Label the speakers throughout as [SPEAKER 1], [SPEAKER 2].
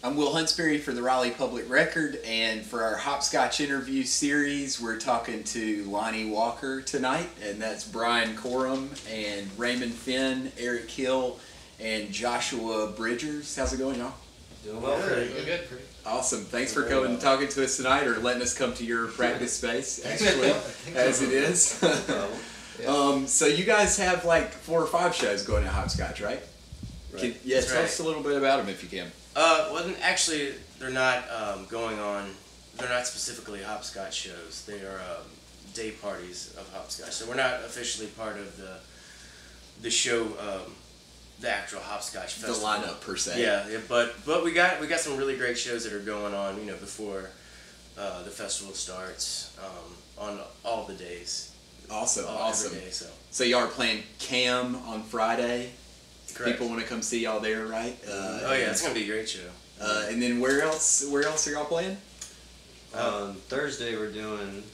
[SPEAKER 1] I'm Will Huntsberry for the Raleigh Public Record, and for our Hopscotch interview series, we're talking to Lonnie Walker tonight, and that's Brian Corum and Raymond Finn, Eric Hill, and Joshua Bridgers. How's it going, y'all?
[SPEAKER 2] Doing well.
[SPEAKER 3] Doing good.
[SPEAKER 1] Awesome. Thanks for coming and talking to us tonight, or letting us come to your practice space, actually, as it is. So you guys have like 4 or 5 shows going at Hopscotch, right? Tell us a little bit about them if you can.
[SPEAKER 3] Well, actually, they're not going on. They're not specifically hopscotch shows. They are day parties of hopscotch. So we're not officially part of the show, the actual hopscotch festival.
[SPEAKER 1] The lineup per se.
[SPEAKER 3] Yeah, but we got some really great shows that are going on. You know, before the festival starts on all the days.
[SPEAKER 1] Awesome.
[SPEAKER 3] Every day,
[SPEAKER 1] so y'all are playing Cam on Friday.
[SPEAKER 3] Correct.
[SPEAKER 1] People want to come see y'all there, right?
[SPEAKER 3] Oh yeah, it's gonna be a great show.
[SPEAKER 1] And then where else are y'all playing?
[SPEAKER 2] Thursday we're doing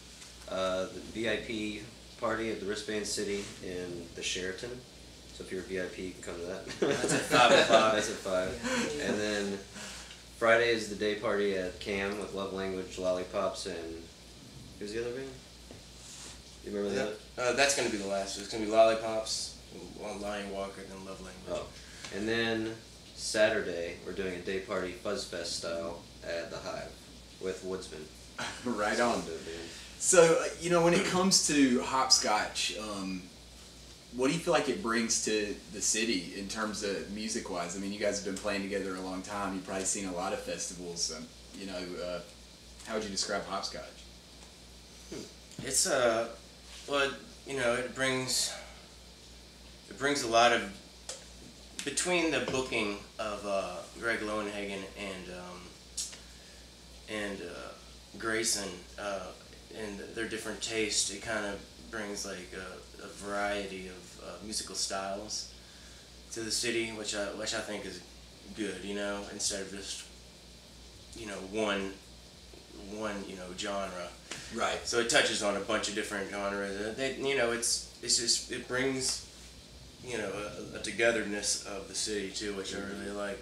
[SPEAKER 2] the VIP party at the Wristband City in the Sheraton. So if you're a VIP, you can come to that.
[SPEAKER 3] That's at 5 o'clock.
[SPEAKER 2] That's at 5. And then Friday is the day party at Cam with Love Language, Lollipops, and who's the other band? You remember the other?
[SPEAKER 3] That's gonna be the last. It's gonna be Lollipops, Lonnie Walker, then Love Language.
[SPEAKER 2] Oh. And then Saturday, we're doing a day party Fuzz Fest style at the Hive with Woodsman.
[SPEAKER 1] Right on. So, when it comes to hopscotch, what do you feel like it brings to the city in terms of music-wise? I mean, you guys have been playing together a long time. You've probably seen a lot of festivals. How would you describe hopscotch?
[SPEAKER 3] It's well, it brings a lot of, between the booking of Greg Lowenhagen and Grayson and their different taste, it kind of brings like a variety of musical styles to the city, which I think is good. Instead of just one genre.
[SPEAKER 1] Right.
[SPEAKER 3] So it touches on a bunch of different genres. It brings a togetherness of the city too, which I really like.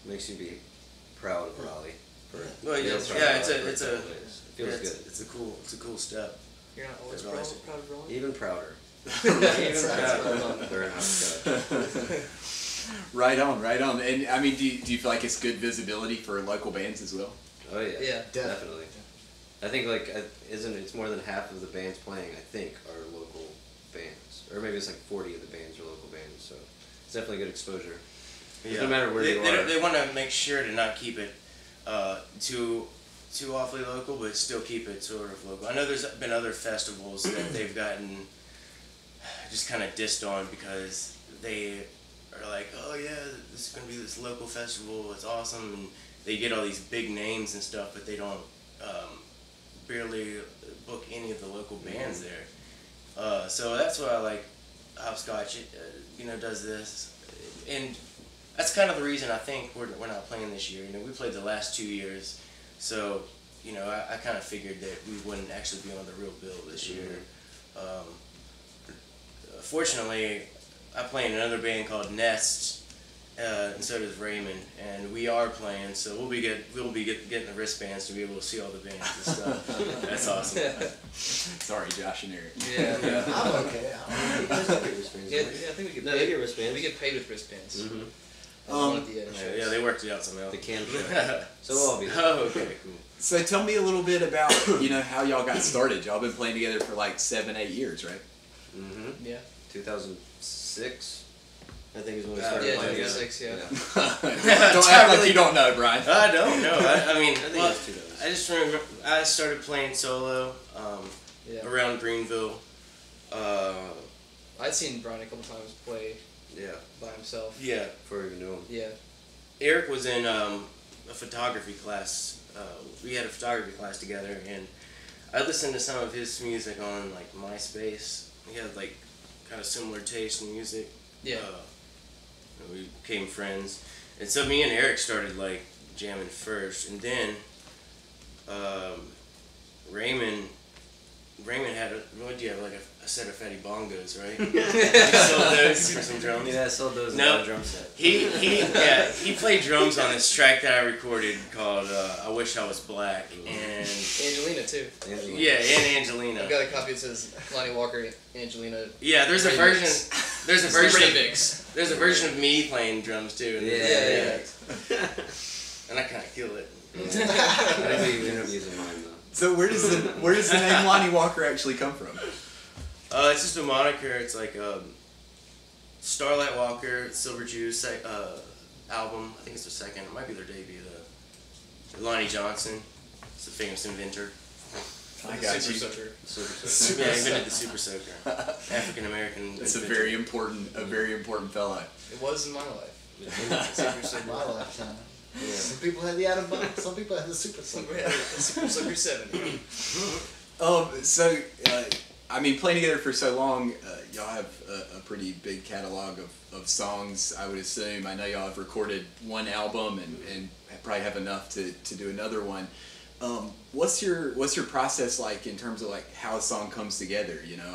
[SPEAKER 2] Makes you be proud of Raleigh.
[SPEAKER 3] Well,
[SPEAKER 2] It feels good.
[SPEAKER 3] It's a cool step.
[SPEAKER 4] You're not always proud of Raleigh?
[SPEAKER 2] Even prouder. During hopscotch.
[SPEAKER 1] Right on. And I mean, do you feel like it's good visibility for local bands as well?
[SPEAKER 2] Oh yeah.
[SPEAKER 4] Yeah,
[SPEAKER 2] definitely. I think it's more than half of the bands playing, I think, are local bands, or maybe it's like 40 of the bands are local bands. So it's definitely good exposure.
[SPEAKER 3] Yeah.
[SPEAKER 2] No matter where you are.
[SPEAKER 3] They want to make sure to not keep it too awfully local, but still keep it sort of local. I know there's been other festivals that they've gotten just kind of dissed on because they are like, oh yeah, this is going to be this local festival, it's awesome, and they get all these big names and stuff, but they don't barely book any of the local bands there. So that's why I like Hopscotch, does this. And that's kind of the reason I think we're not playing this year. We played the last 2 years, so I kind of figured that we wouldn't actually be on the real bill this year. Fortunately, I play in another band called Nest, and so does Raymond, and we are playing. So we'll be getting the wristbands to be able to see all the bands and stuff. That's awesome.
[SPEAKER 1] Sorry, Josh and Eric.
[SPEAKER 4] Yeah.
[SPEAKER 5] I'm okay.
[SPEAKER 2] You guys don't get wristbands,
[SPEAKER 4] Yeah,
[SPEAKER 2] right?
[SPEAKER 4] I think we get
[SPEAKER 2] No,
[SPEAKER 4] paid.
[SPEAKER 2] they get wristbands.
[SPEAKER 4] We get paid with wristbands.
[SPEAKER 2] Mm-hmm.
[SPEAKER 4] At the end shows.
[SPEAKER 3] Yeah, they worked it out somehow.
[SPEAKER 2] The cam show. So we'll all be there.
[SPEAKER 3] Oh, okay, cool.
[SPEAKER 1] So tell me a little bit about how y'all got started. Y'all been playing together for like 7-8 years, right?
[SPEAKER 2] Mm-hmm.
[SPEAKER 4] Yeah.
[SPEAKER 2] 2006, I think is when we started
[SPEAKER 4] Yeah,
[SPEAKER 2] playing together.
[SPEAKER 4] 2006, yeah.
[SPEAKER 1] Don't act like you don't know, Brian.
[SPEAKER 3] I don't know. I mean,
[SPEAKER 2] think
[SPEAKER 3] well,
[SPEAKER 2] it was 2000.
[SPEAKER 3] I just remember I started playing solo
[SPEAKER 4] Yeah.
[SPEAKER 3] around Greenville.
[SPEAKER 4] I'd seen Brian a couple times play
[SPEAKER 2] Yeah,
[SPEAKER 4] by himself.
[SPEAKER 3] Yeah,
[SPEAKER 2] before we even knew him.
[SPEAKER 4] Yeah.
[SPEAKER 3] Eric was in a photography class. We had a photography class together, and I listened to some of his music on like MySpace. He had like kind of similar taste in music.
[SPEAKER 4] Yeah.
[SPEAKER 3] We became friends, and so me and Eric started like jamming first, and then Raymond had a a set of fatty bongos, right? You sold those for some drums.
[SPEAKER 2] Yeah, I sold those
[SPEAKER 3] No.
[SPEAKER 2] in a drum set.
[SPEAKER 3] He played drums on this track that I recorded called "I Wish I Was Black," and
[SPEAKER 4] Angelina too.
[SPEAKER 2] Angela.
[SPEAKER 3] yeah, and Angelina.
[SPEAKER 4] I've got a copy that says Lonnie Walker, Angelina.
[SPEAKER 3] Yeah, there's a
[SPEAKER 4] Remix.
[SPEAKER 3] version. There's a version.
[SPEAKER 4] Remix.
[SPEAKER 3] There's a version of me playing drums too. And
[SPEAKER 2] Yeah.
[SPEAKER 3] And I kind of kill it.
[SPEAKER 2] I didn't do interviews in mine though.
[SPEAKER 1] So where does the name Lonnie Walker actually come from?
[SPEAKER 3] It's just a moniker. It's like Starlight Walker, Silver Juice album. I think it's their second. It might be their debut though. Lonnie Johnson, it's the famous inventor.
[SPEAKER 1] I
[SPEAKER 4] The
[SPEAKER 1] got
[SPEAKER 4] Super
[SPEAKER 1] you.
[SPEAKER 4] Soaker.
[SPEAKER 2] Super.
[SPEAKER 3] Yeah, he invented the Super Soaker. African American.
[SPEAKER 1] That's a very important fellow.
[SPEAKER 4] It was in my life.
[SPEAKER 5] Super Soaker. My lifetime.
[SPEAKER 3] Yeah.
[SPEAKER 5] Some people had the atom bomb. Some people had the super
[SPEAKER 4] Super
[SPEAKER 5] soaker.
[SPEAKER 4] Soaker 7.
[SPEAKER 1] So, I mean, playing together for so long, y'all have a pretty big catalog of songs, I would assume. I know y'all have recorded one album and probably have enough to do another one. What's your process like in terms of like how a song comes together? You know,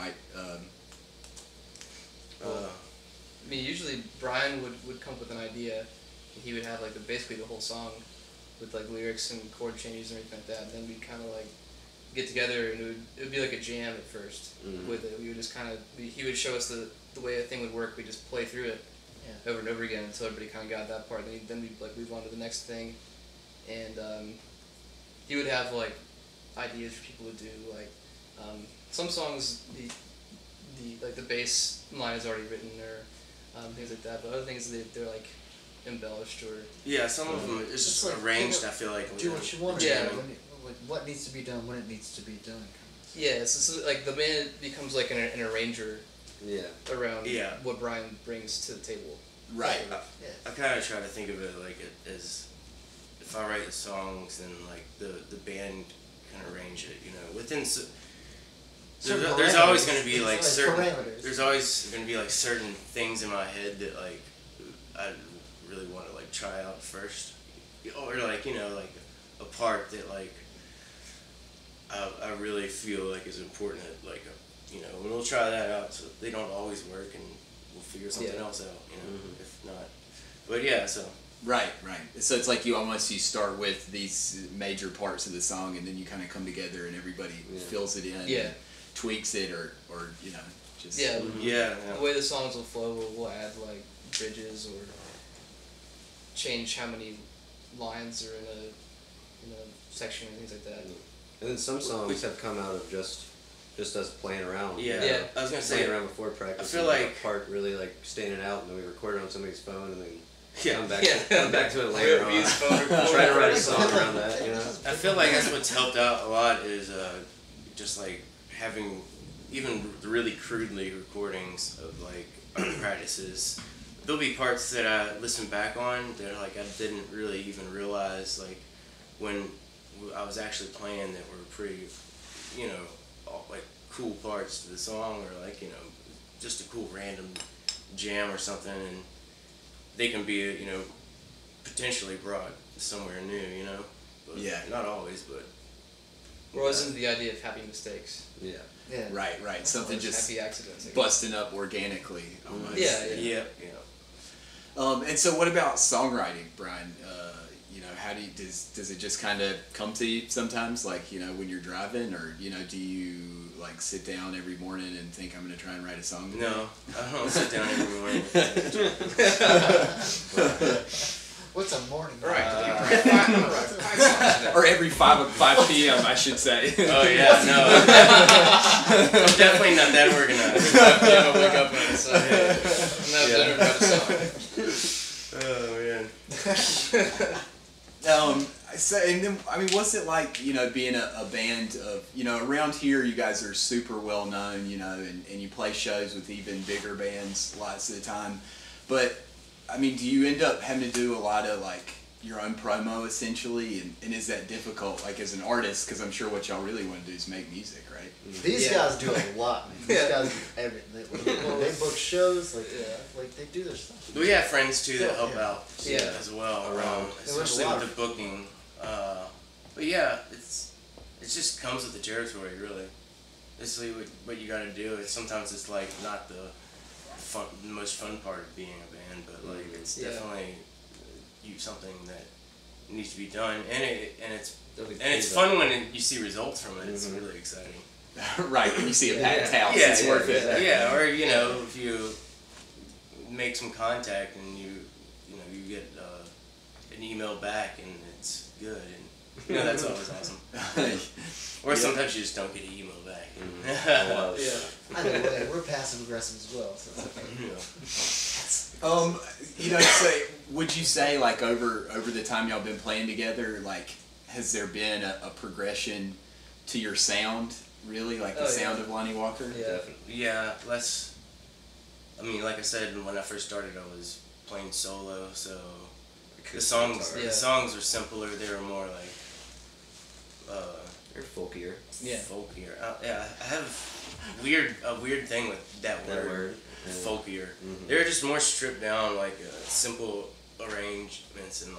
[SPEAKER 4] I mean, usually Brian would come up with an idea, and he would have like basically the whole song with like lyrics and chord changes and everything like that. And then we'd kind of like get together, and it would be like a jam at first with it. We would just kind of he would show us the way a thing would work. We just play through it over and over again until everybody kind of got that part. Then we'd like move on to the next thing, and he would have like ideas for people to do. Like some songs, the bass line is already written or things like that. But other things they're like embellished or
[SPEAKER 3] Yeah, some of them it's just
[SPEAKER 5] like,
[SPEAKER 3] arranged. I feel like.
[SPEAKER 5] Do what you want.
[SPEAKER 4] Yeah.
[SPEAKER 5] Like what needs to be done when it needs to be done.
[SPEAKER 4] yeah. So like the band becomes like an arranger
[SPEAKER 2] Yeah.
[SPEAKER 4] around
[SPEAKER 3] Yeah.
[SPEAKER 4] what Brian brings to the table.
[SPEAKER 1] right.
[SPEAKER 3] I kind of try to think of it like as if I write the songs, then like the band can arrange it. You know, within. There's always going to be like certain.
[SPEAKER 5] parameters.
[SPEAKER 3] There's always going to be like certain things in my head that like I really want to like try out first, or like like a part that like I really feel like is important. That, like and we'll try that out. So they don't always work, and we'll figure something else out. If not, but yeah. So.
[SPEAKER 1] Right. So it's like you start with these major parts of the song, and then you kind of come together, and everybody fills it in, and tweaks it, or just
[SPEAKER 4] Yeah.
[SPEAKER 3] Yeah.
[SPEAKER 4] The way the songs will flow, we'll add like bridges or change how many lines are in a section and things like that.
[SPEAKER 2] And then some songs have come out of just us playing around.
[SPEAKER 3] Yeah.
[SPEAKER 4] Yeah.
[SPEAKER 3] I was gonna
[SPEAKER 2] Playing
[SPEAKER 3] say.
[SPEAKER 2] around before practice.
[SPEAKER 3] I feel like-
[SPEAKER 2] a part really like standing out, and then we record it on somebody's phone, and then
[SPEAKER 3] Yeah.
[SPEAKER 2] come back to it later on.
[SPEAKER 4] Reaves phone recorder.
[SPEAKER 2] Try to write a song around that,
[SPEAKER 3] I feel like that's what's helped out a lot is just like having even really crudely recordings of like our practices. There'll be parts that I listen back on that like I didn't really even realize like when I was actually playing that were pretty, like cool parts to the song or like just a cool random jam or something, and they can be potentially brought somewhere new, But
[SPEAKER 1] Yeah.
[SPEAKER 3] not always, but.
[SPEAKER 4] Or wasn't the idea of happy mistakes?
[SPEAKER 2] Yeah.
[SPEAKER 5] Yeah.
[SPEAKER 1] Right. Something
[SPEAKER 4] Or
[SPEAKER 1] just
[SPEAKER 4] happy accidents. I guess.
[SPEAKER 1] busting up organically almost.
[SPEAKER 4] Yeah.
[SPEAKER 3] Yeah.
[SPEAKER 1] And so, what about songwriting, Brian? How does it just kind of come to you sometimes, like when you're driving, or do you like sit down every morning and think I'm gonna try and write a song today?
[SPEAKER 3] No, I don't sit down every morning.
[SPEAKER 5] What's a morning?
[SPEAKER 1] Or every 5 p.m. I should say.
[SPEAKER 3] Oh yeah, no. I'm definitely not that organized.
[SPEAKER 4] I wake up and it's I'm not better about a song.
[SPEAKER 3] Oh man.
[SPEAKER 1] So, and then, I mean, what's it like, being a band of, around here you guys are super well known, and you play shows with even bigger bands lots of the time. But, I mean, do you end up having to do a lot of, like, your own promo, essentially? And is that difficult, like, as an artist? Because I'm sure what y'all really want to do is make music, right?
[SPEAKER 5] These
[SPEAKER 4] Yeah.
[SPEAKER 5] guys do a lot, man. These guys do everything. When they book shows, like they do their stuff.
[SPEAKER 3] We have friends too that help
[SPEAKER 5] Yeah.
[SPEAKER 3] out
[SPEAKER 4] Yeah.
[SPEAKER 3] as well,
[SPEAKER 5] Around.
[SPEAKER 3] especially
[SPEAKER 5] There was a lot
[SPEAKER 3] with the booking. But yeah, it just comes with the territory, really. this is what you got to do. Sometimes it's like not the most fun part of being a band, but like it's definitely something that needs to be done, and it's fun when you see results from it. It's really exciting.
[SPEAKER 1] Right, when you see a packed house, it's worth it.
[SPEAKER 3] Yeah, or if you make some contact and you get an email back and it's good, and that's always awesome. Or sometimes you just don't get an email back.
[SPEAKER 5] I know, we're passive aggressive as well, so it's okay.
[SPEAKER 1] So would you say like over the time y'all been playing together, like has there been a progression to your sound? Really, like the sound of Lonnie Walker?
[SPEAKER 4] Yeah,
[SPEAKER 2] definitely.
[SPEAKER 3] Yeah, less. I mean, like I said, when I first started, I was playing solo, so the songs were simpler. They were more like
[SPEAKER 2] they're folkier.
[SPEAKER 4] Yeah.
[SPEAKER 3] Folkier. I have a weird thing with that word. Folkier. Mm-hmm. They're just more stripped down, like simple arrangements and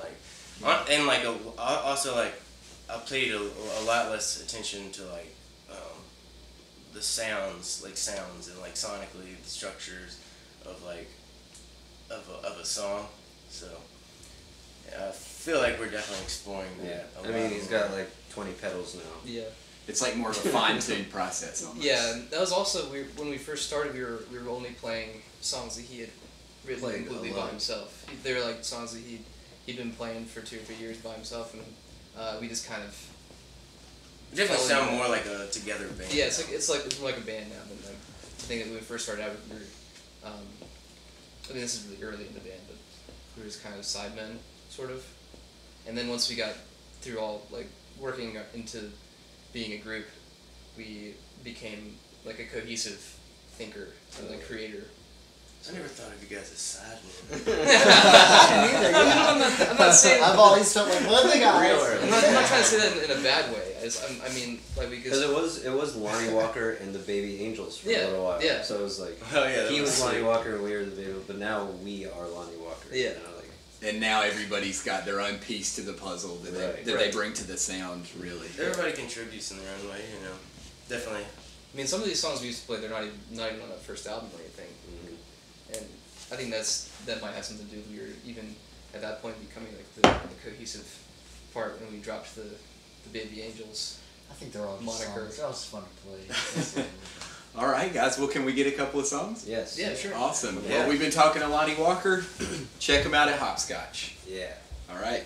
[SPEAKER 3] also like I played a lot less attention to like the sounds and like sonically the structures of like of a song. So I feel like we're definitely exploring that.
[SPEAKER 2] I mean, he's got like 20 pedals now.
[SPEAKER 4] Yeah.
[SPEAKER 1] It's like more of a fine-tuned process almost.
[SPEAKER 4] Yeah, that was also when we first started. We were only playing songs that he had written completely by himself. They were like songs that he'd been playing for 2 or 3 years by himself, and we just kind of.
[SPEAKER 3] It definitely sound more like a together band.
[SPEAKER 4] Yeah, it's more like a band now than I think that when we first started out. We were, I mean, this is really early in the band, but we were just kind of sidemen, sort of. And then once we got through all like working into being a group, we became like a cohesive thinker and like creator.
[SPEAKER 3] I never thought of you guys as sidemen.
[SPEAKER 4] I'm not saying.
[SPEAKER 5] I've always felt like one thing.
[SPEAKER 4] I'm not trying to say that in a bad way. I mean, like because
[SPEAKER 2] it was Lonnie Walker and the Baby Angels for a little while.
[SPEAKER 4] Yeah.
[SPEAKER 2] So it was like
[SPEAKER 3] he
[SPEAKER 2] was Lonnie Walker and we were the Baby, but now we are Lonnie Walker.
[SPEAKER 4] Yeah.
[SPEAKER 1] And now everybody's got their own piece to the puzzle that they bring to the sound. Really,
[SPEAKER 3] everybody contributes in their own way. Definitely.
[SPEAKER 4] I mean, some of these songs we used to play, they're not even on that first album or anything. And I think that might have something to do with we were even at that point becoming like the cohesive part when we dropped the Baby Angels.
[SPEAKER 5] I think they're all
[SPEAKER 4] moniker.
[SPEAKER 5] Songs. That was fun to play.
[SPEAKER 1] All right, guys. Well, can we get a couple of songs?
[SPEAKER 2] Yes.
[SPEAKER 4] Yeah, sure.
[SPEAKER 1] Awesome. Well, we've been talking to Lonnie Walker. Check him out at Hopscotch.
[SPEAKER 2] Yeah.
[SPEAKER 1] All right.